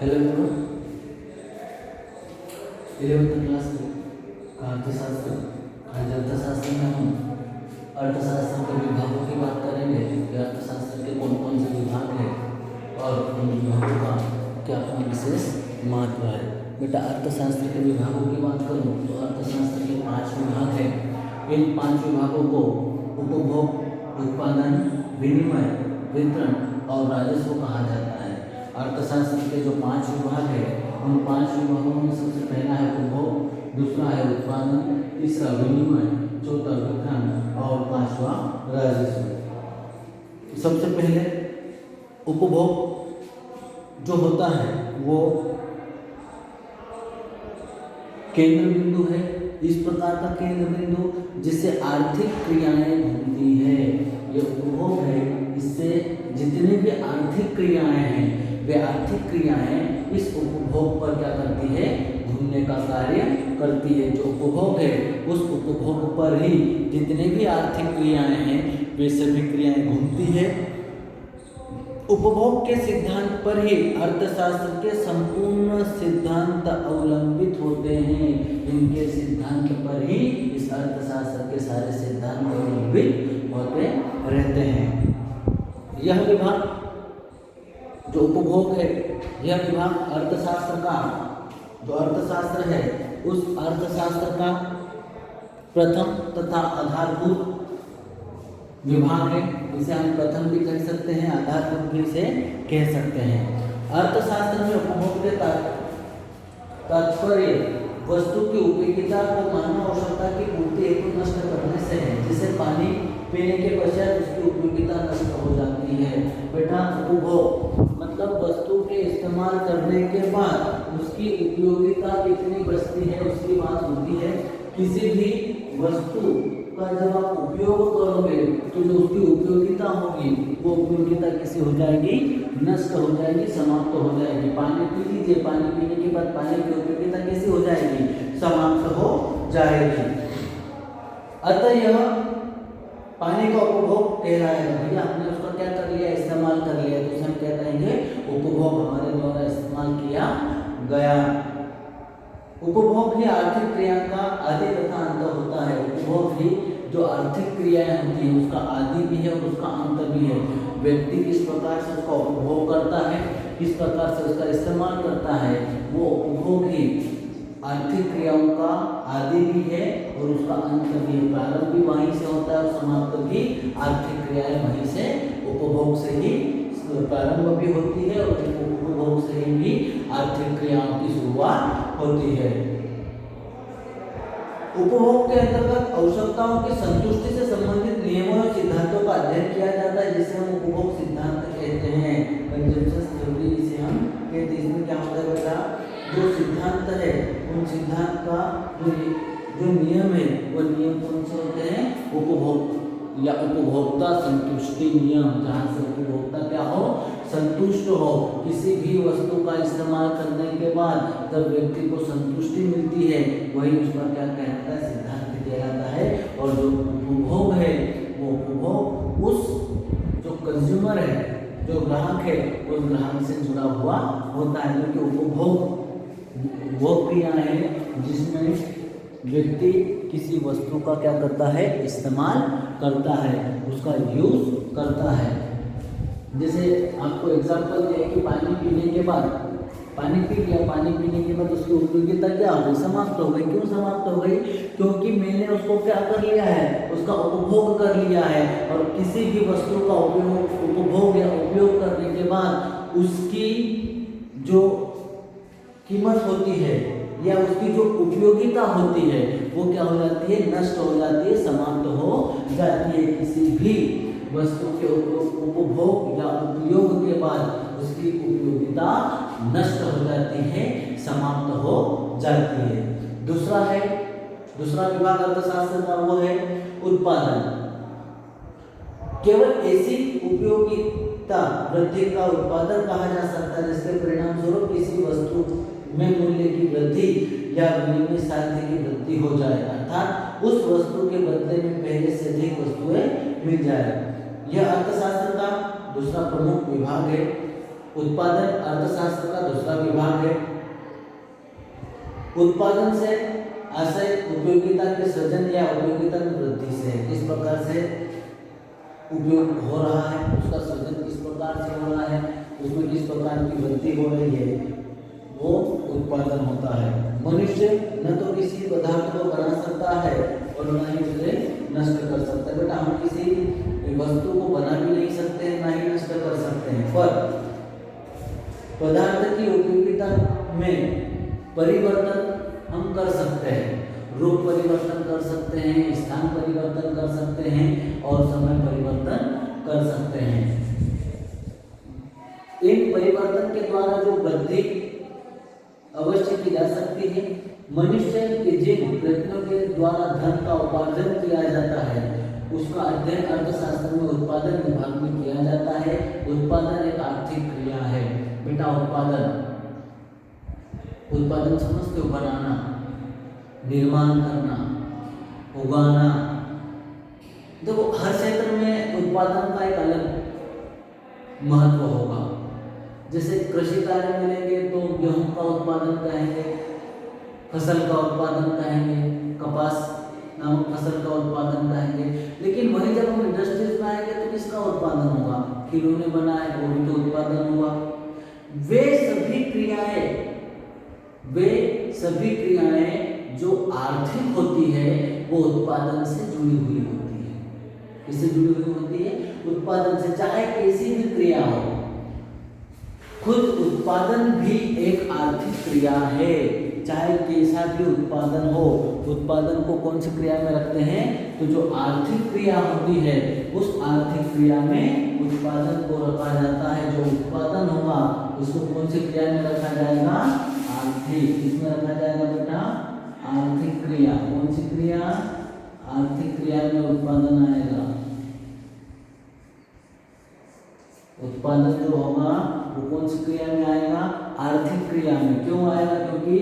Hello everyone, 11th class का अर्थशास्त्र। आज अर्थशास्त्र में हम अर्थशास्त्र के विभागों की बात करेंगे कि अर्थशास्त्र के कौन कौन से विभाग हैं और उन विभागों का क्या अपना विशेष महत्व है। बेटा, अर्थशास्त्र के विभागों की बात करूँ तो अर्थशास्त्र के 5 विभाग हैं। इन 5 विभागों को उपभोग, उत्पादन, विनिमय, वितरण और राजस्व कहा जाता है। अर्थशास्त्र के जो 5 विभाग है, उन 5 विभागों में सबसे पहला है उपभोग, दूसरा है उत्पादन, तीसरा विनिमय, चौथा वितरण और 5वां राजस्व। सबसे पहले उपभोग जो होता है वो केंद्र बिंदु है। इस प्रकार का केंद्र बिंदु जिससे आर्थिक क्रियाएं घूमती है, ये उपभोग है। इससे जितनी भी आर्थिक क्रियाएं हैं, वे आर्थिक क्रियाएं इस उपभोग पर क्या करती है, घूमने का कार्य करती है। जो उपभोग है उस उपभोग पर ही जितनी भी आर्थिक क्रियाएं हैं, वे सभी क्रियाएं घूमती है। उपभोग के सिद्धांत पर ही अर्थशास्त्र के संपूर्ण सिद्धांत अवलंबित होते हैं। इनके सिद्धांत पर ही इस अर्थशास्त्र के सारे सिद्धांत अवलंबित होते रहते हैं। यह विभाग जो उपभोग है, यह विभाग अर्थशास्त्र का जो अर्थशास्त्र है उस अर्थशास्त्र का प्रथम तथा आधारभूत विभाग है। इसे हम प्रथम भी कह सकते हैं, आधारभूत भी इसे कह सकते हैं। अर्थशास्त्र में उपभोग के तात्पर्य वस्तु की उपयोगिता को मानव आवश्यकता की पूर्ति हेतु नष्ट करने से है। जिसे पानी पीने के पश्चात उसकी उपयोगिता नष्ट हो जाती है। बेटा, उपभोग मतलब वस्तु के इस्तेमाल करने के बाद उसकी उपयोगिता कितनी बचती है उसकी बात होती है। किसी भी वस्तु का जब आप उपयोग करोगे तो जो उसकी उपयोगिता होगी वो उपयोगिता कैसी हो जाएगी, नष्ट हो जाएगी, समाप्त हो जाएगी। पानी पी लीजिए, पानी पीने के बाद पानी की उपयोगिता कैसी हो जाएगी, समाप्त हो जाएगी। अतः यह पानी का उपभोग कहलाएगा। भैया आपने उसका क्या कर लिया, इस्तेमाल कर लिया, तो हम क्या कहेंगे, उपभोग हमारे द्वारा इस्तेमाल किया गया। उपभोग ही आर्थिक क्रिया का आदि तथा अंत होता है। उपभोग ही जो आर्थिक क्रियाएं होती है उसका आदि भी है और उसका अंत भी है। व्यक्ति किस प्रकार से उसका उपभोग करता है, किस प्रकार से उसका इस्तेमाल करता है, वो उपभोग ही आर्थिक क्रियाओं का आदि भी है और उसका अंत भी है। प्रारंभ भी वहीं से होता है और समाप्त भी आर्थिक क्रियाएं वहीं से, उपभोग से ही प्रारंभ भी होती है और उपभोग से ही भी आर्थिक क्रियाओं की शुरुआत होती है। उपभोग के अंतर्गत आवश्यकताओं की संतुष्टि से संबंधित नियमों और सिद्धांतों का अध्ययन किया जाता है, जिसे हम उपभोग सिद्धांत कहते हैं। कंजम्पशन थ्योरी जिसे हम कहते हैं। इसमें क्या होता है बेटा, जो सिद्धांत है उन सिद्धांत का जो नियम है वो नियम कौन से होते हैं, उपभोग या उपभोक्ता संतुष्टि नियम, जहाँ से उपभोक्ता क्या हो, संतुष्ट हो। किसी भी वस्तु का इस्तेमाल करने के बाद जब व्यक्ति को संतुष्टि मिलती है वही उसका क्या कहलाता है, सिद्धांत कहलाता है। और जो उपभोग है वो उपभोग उस जो कंज्यूमर है, जो ग्राहक है, उस ग्राहक से जुड़ा हुआ होता है। क्योंकि उपभोग वो क्रिया है जिसमें व्यक्ति किसी वस्तु का क्या करता है, इस्तेमाल करता है, उसका यूज करता है। जैसे आपको एग्जांपल दिया कि पानी पीने के बाद, पानी पी लिया, पानी पीने के बाद उसकी उपयोगिता क्या हो गई, समाप्त हो गई। क्यों समाप्त हो गई, क्योंकि मैंने उसको क्या कर लिया है, उसका उपभोग कर लिया है। और किसी भी वस्तु का उपभोग या उपयोग करने के बाद उसकी जो कीमत होती है या उसकी जो उपयोगिता होती है वो क्या हो जाती है, नष्ट हो जाती है, समाप्त हो जाती है। किसी भी वस्तु के उपभोग या उपयोग के बाद उसकी उपयोगिता नष्ट हो जाती है, समाप्त हो जाती है। दूसरा विभाग अर्थशास्त्र का वो है उत्पादन। केवल ऐसी उपयोगिता वृद्धि का उत्पादन कहा जा सकता है जिसके परिणाम स्वरूप किसी वस्तु में मूल्य की वृद्धि या विनिमय साध्य की वृद्धि हो जाए, अर्थात उस वस्तु के बदले में पहले से अधिक वस्तुएं मिल जाए। यह अर्थशास्त्र का दूसरा प्रमुख विभाग है। उत्पादन अर्थशास्त्र का दूसरा विभाग है। उत्पादन से आशय उपयोगिता के सृजन या उपयोगिता में वृद्धि से, किस प्रकार से उपयोग हो रहा है, उसका सृजन किस प्रकार से हो रहा है, उसमें किस प्रकार की वृद्धि हो रही है, वो उत्पादन होता है। मनुष्य न तो किसी पदार्थ को बना सकता है और न ही उसे नष्ट कर सकता है। बेटा हम किसी वस्तु को बना भी नहीं सकते हैं, ना ही नष्ट कर सकते हैं, पर पदार्थ की उपयोगिता में परिवर्तन हम कर सकते हैं। रूप परिवर्तन कर सकते हैं, स्थान परिवर्तन कर सकते हैं और समय परिवर्तन कर सकते हैं। इन परिवर्तन के द्वारा जो वृद्धि अवश्य की जा सकती है। मनुष्य के जिन प्रयत्नों के द्वारा धन का उपार्जन किया जाता है उसका अध्ययन अर्थशास्त्र में उत्पादन विभाग में किया जाता है। उत्पादन एक आर्थिक क्रिया है। बेटा उत्पादन समझते हो, बनाना, निर्माण करना, उगाना। देखो हर क्षेत्र में उत्पादन का एक अलग महत्व होगा। जैसे कृषि कार्य में लेंगे तो गेहूं का उत्पादन कहेंगे, फसल का उत्पादन कहेंगे, कपास नामक फसल का उत्पादन कहेंगे। लेकिन वही जब हम इंडस्ट्रीज में आएंगे तो किसका उत्पादन होगा? खिलौने बनाए वो भी तो उत्पादन हुआ। वे सभी क्रियाएं जो आर्थिक होती है वो उत्पादन से जुड़ी हुई होती है। किससे जुड़ी हुई होती है? उत्पादन से। चाहे कैसी भी क्रिया हो, खुद उत्पादन भी एक आर्थिक क्रिया है। चाहे कैसा भी उत्पादन हो, उत्पादन को कौन सी क्रिया में रखते हैं? तो जो आर्थिक क्रिया होती है उस आर्थिक क्रिया में उत्पादन को रखा जाता है। जो उत्पादन होगा उसको कौन सी क्रिया में रखा जाएगा? आर्थिक। किसमें रखा जाएगा बेटा? आर्थिक क्रिया। कौन सी क्रिया? आर्थिक क्रिया में उत्पादन आएगा। उत्पादन जो होगा वो कौन सी क्रिया में आएगा? आर्थिक क्रिया में। क्यों आएगा? क्योंकि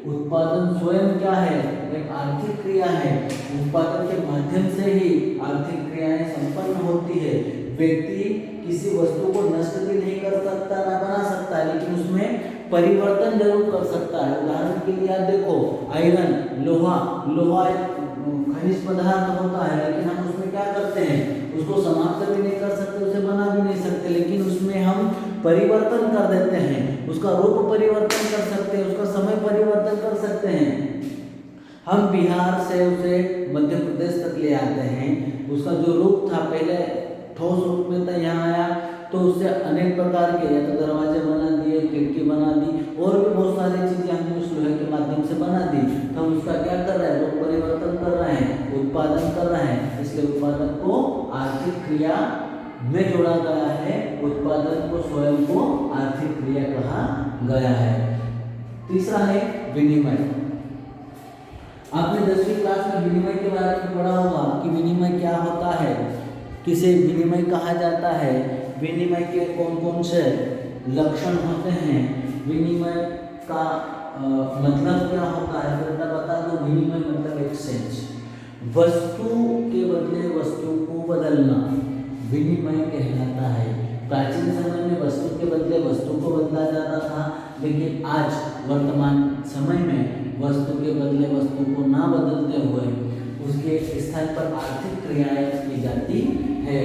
उत्पादन स्वयं क्या है? एक आर्थिक क्रिया है। उत्पादन के माध्यम से ही आर्थिक क्रियाएं संपन्न होती है। व्यक्ति किसी वस्तु को नष्ट भी नहीं कर सकता, ना बना सकता, लेकिन उसमें परिवर्तन जरूर कर सकता है। उदाहरण के लिए आप देखो आयरन, लोहा एक खनिज पदार्थ होता है, लेकिन हम उसमें क्या करते हैं? उसको समाप्त भी नहीं कर सकते, उसे बना भी नहीं सकते, लेकिन उसमें हम परिवर्तन कर देते हैं। उसका रूप परिवर्तन कर सकते हैं, उसका समय परिवर्तन कर सकते हैं। हम बिहार से उसे मध्य प्रदेश तक ले आते हैं। उसका जो रूप था पहले ठोस रूप में था, यहाँ आया तो उससे अनेक प्रकार के या तो दरवाजे बना दिए, खिड़की बना दी और भी बहुत सारी चीजें हमने उस लोहे के माध्यम से बना दी। तो हम उसका क्या कर रहे हैं? रूप परिवर्तन कर रहे हैं, उत्पादन कर रहे हैं। इसलिए उत्पादन को आर्थिक क्रिया में जोड़ा गया है। उत्पादन को स्वयं को आर्थिक क्रिया कहा गया है। तीसरा है विनिमय। आपने 10वीं क्लास में विनिमय के बारे में पढ़ा होगा कि विनिमय क्या होता है, किसे विनिमय कहा जाता है, विनिमय के कौन कौन से लक्षण होते हैं, विनिमय का मतलब क्या होता है। तो बता दो, विनिमय मतलब एक्सचेंज, वस्तु के बदले वस्तु को बदलना विनिमय कहलाता है। प्राचीन समय में वस्तु के बदले वस्तु को बदला जाता था, लेकिन आज वर्तमान समय में वस्तु के बदले वस्तु को ना बदलते हुए उसके स्थान पर आर्थिक क्रियाएं की जाती है।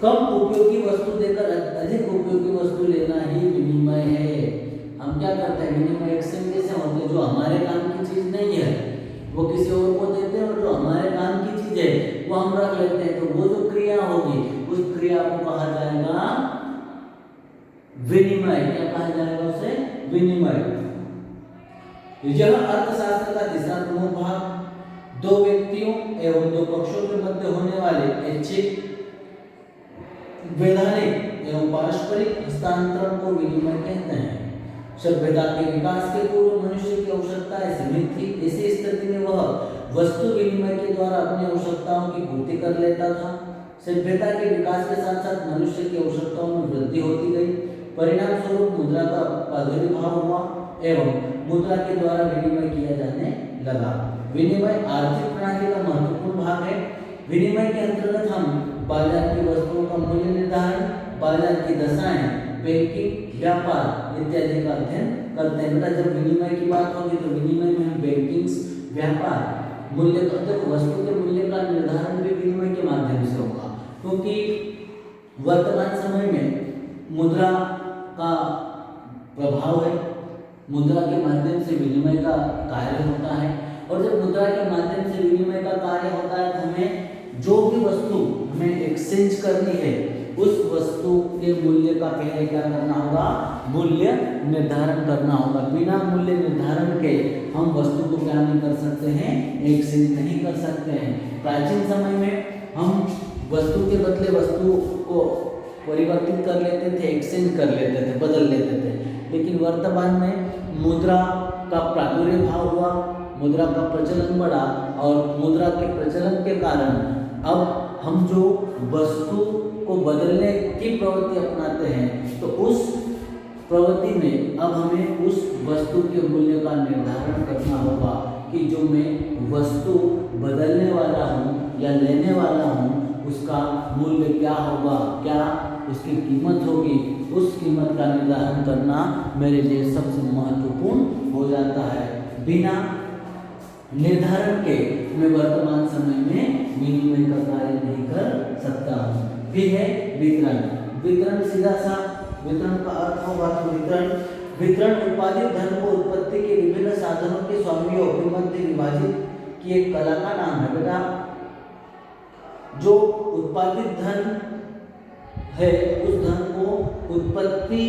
कम उपयोगी वस्तु देकर अधिक उपयोगी वस्तु लेना ही विनिमय है। हम क्या करते हैं? विनिमय एक्सचेंज कैसे होते हैं? जो हमारे काम की चीज नहीं है वो किसी और को देते हैं, और जो हमारे काम की चीज है वो हम रख लेते हैं। तो वो जो क्रिया होगी उस क्रिया को कहा जाएगा विनिमय। क्या कहा जाएगा उसे? विनिमय। यह अर्थशास्त्र का तीसरा प्रमुख भाग दो व्यक्तियों एवं दो पक्षों के मध्य होने वाले ऐच्छिक, वैधानिक एवं पारस्परिक हस्तांतरण को विनिमय कहते हैं। सभ्यता के विकास के पूर्व मनुष्य की आवश्यकताएं सीमित थी। ऐसी स्थिति में वह वस्तु विनिमय के द्वारा अपनी आवश्यकताओं की पूर्ति कर लेता था। सभ्यता के विकास के साथ साथ मनुष्य की आवश्यकताओं में वृद्धि होती गई। परिणाम स्वरूप मुद्रा का प्रादुर्भाव हुआ एवं मुद्रा के द्वारा विनिमय किया जाने लगा। विनिमय आर्थिक प्रणाली का महत्वपूर्ण भाग है। विनिमय के अंतर्गत हम बाजार की वस्तुओं का मूल्य निर्धारण, बाजार की दशाएं, बैंकिंग, व्यापार इत्यादि का अध्ययन करते हैं। बेटा जब विनिमय की बात होगी तो विनिमय में हम बैंकिंग, व्यापार, मूल्य का, देखो वस्तु के मूल्य का निर्धारण भी विनिमय के माध्यम से होगा, क्योंकि वर्तमान समय में मुद्रा का प्रभाव है, मुद्रा के माध्यम से विनिमय का कार्य होता है, और जब मुद्रा के माध्यम से विनिमय का कार्य होता है तो हमें जो भी वस्तु हमें एक्सचेंज करनी है उस वस्तु के मूल्य का पहले क्या करना होगा, मूल्य निर्धारण करना होगा। बिना मूल्य निर्धारण के हम वस्तु को क्या नहीं कर सकते हैं, एक्सचेंज नहीं कर सकते हैं। प्राचीन समय में हम वस्तु के बदले वस्तु को परिवर्तित कर लेते थे, एक्सचेंज कर लेते थे, बदल लेते थे, लेकिन वर्तमान में मुद्रा का प्रादुर्भाव हुआ, मुद्रा का प्रचलन बढ़ा, और मुद्रा के प्रचलन के कारण अब हम जो वस्तु को बदलने की प्रवृत्ति अपनाते हैं तो उस प्रवृत्ति में अब हमें उस वस्तु के मूल्य का निर्धारण करना होगा कि जो मैं वस्तु बदलने वाला हूँ या लेने वाला हूँ उसका मूल्य क्या होगा, क्या उसकी कीमत होगी। उस कीमत का निर्धारण करना मेरे लिए सबसे महत्वपूर्ण हो जाता है। बिना निर्धारण के मैं वर्तमान समय में विनिमय का कार्य नहीं कर सकता हूँ। फिर है वितरण। वितरण सीधा सा वितरण का अर्थ होगा तो वितरण उत्पादित धन को उत्पत्ति के विभिन्न साधनों के स्वामियों के मध्य विभाजित की एक कला का नाम है। बेटा जो उत्पादित धन है उस धन को उत्पत्ति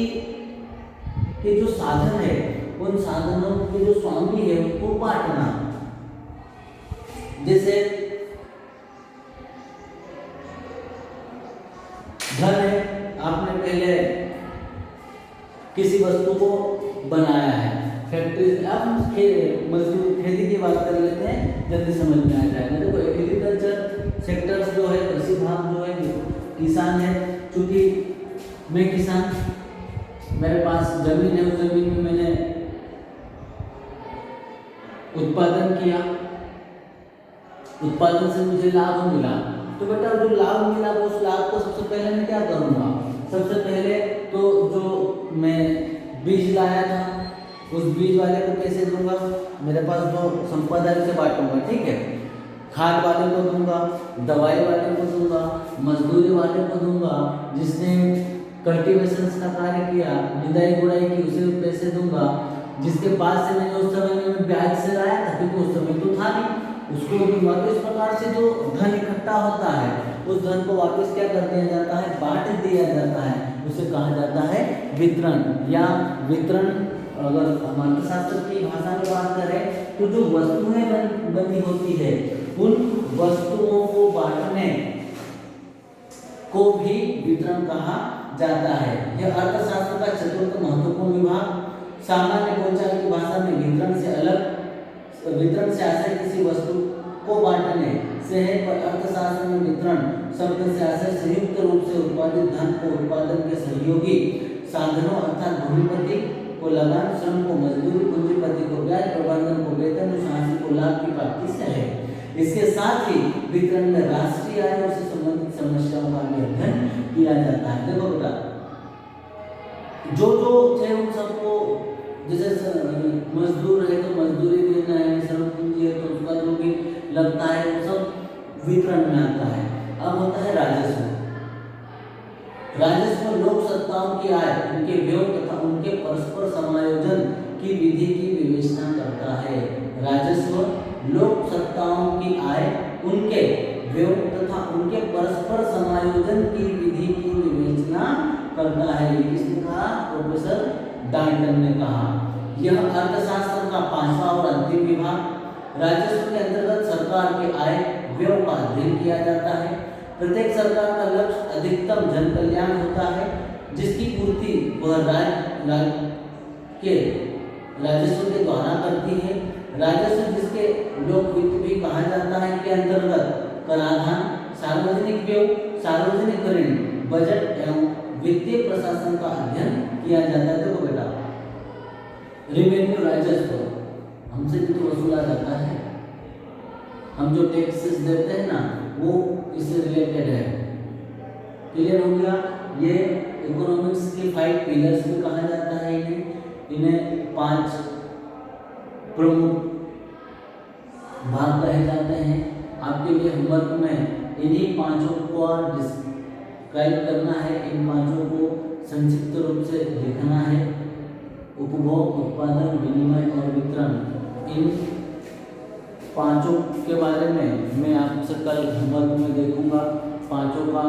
के जो साधन है उन साधनों के जो स्वामी है उनको बांटना। जैसे धन है, आपने पहले किसी वस्तु को बनाया है, फैक्ट्री, आप मजदूर खेती की बात कर लेते हैं, जल्दी समझ में आ जाएगा। देखो एग्रीकल्चर सेक्टर्स जो है, कृषि भाग जो है, किसान है, चूंकि मैं किसान, मेरे पास जमीन है, उस जमीन में मैंने उत्पादन किया, उत्पादन से मुझे लाभ मिला, तो बेटा जो लाभ मिला वो उस लाभ को सबसे पहले मैं क्या करूँगा, सबसे पहले तो जो मैं बीज लाया था उस बीज वाले को कैसे दूंगा, मेरे पास जो संपदा है उसे बांटूंगा, ठीक है। खाद वाले को दूंगा, दवाई वाले को दूंगा, मजदूरी वाले को दूंगा, जिसने कल्टीवेशन का कार्य किया, निदाई गुड़ाई की, उसे पैसे दूंगा। जिसके पास से मैंने उस समय में ब्याज से लाया था क्योंकि उस समय तो था नहीं, उसको दूंगा। तो इस प्रकार से जो धन इकट्ठा होता है उस धन को वापस क्या कर दिया जाता है, बांट दिया जाता है, उसे कहा जाता है वितरण। या वितरण अगर हम अर्थशास्त्र की भाषा में बात करें तो जो वस्तुएं बनी होती है उन वस्तुओं को बांटने को भी वितरण कहा जाता है। यह अर्थशास्त्र का चतुर्थ महत्वपूर्ण विभाग। सामान्य बोलचाल की भाषा में वितरण से आशय किसी वस्तु को बांटने से है, पर अर्थशास्त्र में वितरण शब्द से आशय संयुक्त रूप से उत्पादित धन को उत्पादन के सहयोगी साधनों अर्थात भूमिपति को लगान, श्रम को मजदूरी, पूंजीपति को ब्याज, प्रबंधन को वेतन, साहसी को लाभ की प्राप्ति से है। इसके साथ ही वितरण में राष्ट्रीय आय और से संबंधित समस्याओं का भी अध्ययन किया जाता है। देखो बेटा जो थे उन सबको, जैसे मजदूर है तो मजदूरी देना है, श्रम पूंजी है तो उसका जो भी लगता है वो सब वितरण में आता है। अब होता है राजस्व। राजस्व लोक सत्ताओं की आय, उनके व्यय तथा उनके परस्पर समायोजन की विधि की विवेचना करता है। राजस्व लोक सत्ताओं की आय, उनके व्यय तथा उनके परस्पर समायोजन की विधि की विवेचना करता है। किसने कहा? प्रोफेसर डाल्टन ने कहा। यह अर्थशास्त्र का पांचवा और अंतिम विभाग। राजस्व के अंतर्गत सरकार के आय व्यय का अध्ययन किया जाता है। प्रत्येक सरकार का लक्ष्य अधिकतम जन कल्याण होता है, जिसकी पूर्ति वह राज्य के राजस्व के द्वारा करती है। राजस्व, जिसके लोक वित्त भी कहा जाता है, के अंतर्गत कराधान, सार्वजनिक व्यय, सार्वजनिक ऋण, बजट एवं वित्तीय प्रशासन का अध्ययन किया जाता है। देखो बेटा, रेवेन्यू राजस्व हमसे भी तो वसूला जाता है। हम जो टैक्सेस देते हैं ना वो इससे रिलेटेड है। क्लियर हो गया? ये इकोनॉमिक्स के 5 पिलर्स भी कहा जाता है इन्हें 5 प्रमुख भाग कहे जाते हैं। आपके लिए होमवर्क में इन्हीं 5 को डिस्क्राइब करना है, इन 5 को संक्षिप्त रूप से लिखना है। उपभोग, उत्पादन, विनिमय और वितरण, इन 5 के बारे में मैं आपसे कल होमवर्क में देखूंगा। 5 का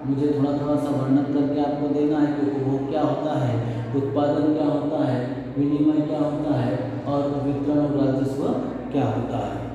मुझे थोड़ा सा वर्णन करके आपको देना है कि उपभोग क्या होता है, उत्पादन क्या होता है, विनिमय क्या होता है और वितरण और राजस्व क्या होता है।